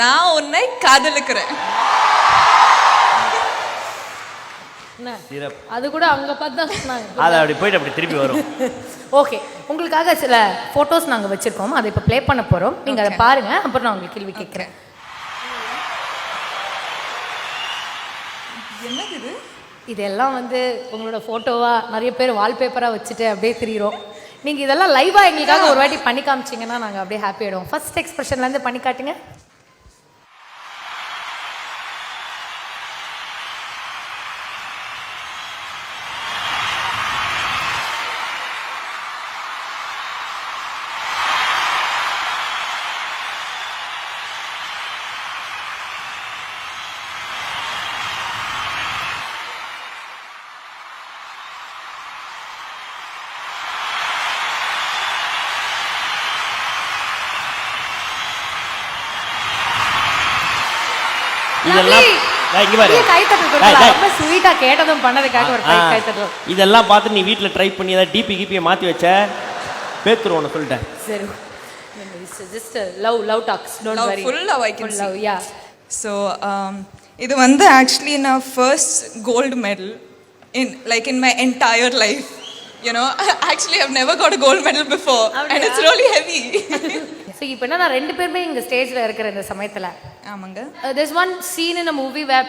நான் உன்னை காதலிக்கிறேன். அது கூட அங்க பார்த்து தான் சொன்னாங்க. அது அப்படி போயிட்டு அப்படி திருப்பி வரும். ஓகே, உங்களுக்காக சில போட்டோஸ் நாங்கள் வச்சிருக்கோம், அதை இப்போ ப்ளே பண்ண போகிறோம். நீங்கள் அதை பாருங்க, அப்புறம் நான் உங்களுக்கு கேள்வி கேட்குறேன். என்னது இது? இதெல்லாம் வந்து உங்களோட ஃபோட்டோவாக நிறைய பேர் வால்பேப்பராக வச்சுட்டு அப்படியே திரியிறோம். நீங்கள் இதெல்லாம் லைவாக எங்களுக்காக ஒரு வாட்டி பண்ணி காமிச்சிங்கன்னா நாங்கள் அப்படியே ஹாப்பி ஆகிடுவோம். ஃபர்ஸ்ட் எக்ஸ்பிரஷன்லேருந்து பண்ணி காட்டுங்க. இதெல்லாம் பார்த்து நீ வீட்டில் ட்ரை பண்ணி ஏதாவது டிபி கிபியை மாற்றி வச்ச பேத்துருவோன்னு சொல்லிட்டேன். சரி, just love talks, don't worry. Full love I can love, see. yeah. So இது வந்து actually na first gold medal in my entire life. You know, actually I've never got a gold medal before and it's really heavy. So இப்போ நான் ரெண்டு பேருமே இங்க ஸ்டேஜ்ல இருக்கிற இந்த சமயத்துல ஆமாங்க. There's one scene in a movie where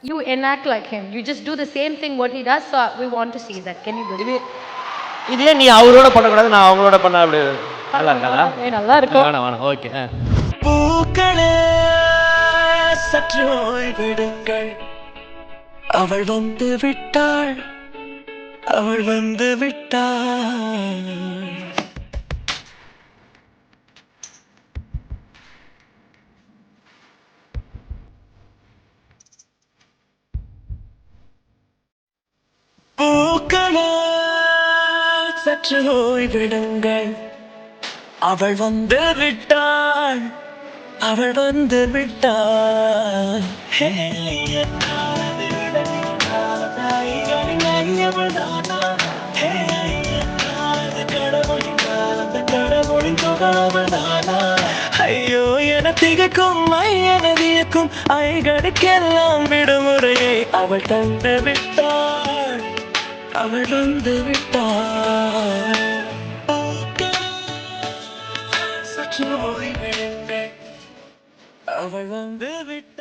you enact like him. You just do the same thing what he does, so we want to see that. Can you do it? இதே நீ அவரோட பண்ணக்கூடாது, நான் அவங்களோட பண்ண அப்படி நல்லா இருக்காதா? நல்லா இருக்கும். வேணாம் ஓகே. பூக்களே சற்று ஓய்வெடுங்கள், அவள் வந்து விட்டாள், அவள் வந்து விட்டாள். பூக்களே சற்று ஓய்வெடுங்கள், அவள் வந்து விட்டாள், அவள் வந்து விட்டாள். ஐயோ என திகைக்கும் ஐயனதியக்கும் ஐகளுக்கெல்லாம் விடுமுறையை அவள் தந்து விட்டாள், அவள் வந்து விட்டாள். அவள் வந்து விட்டாள்.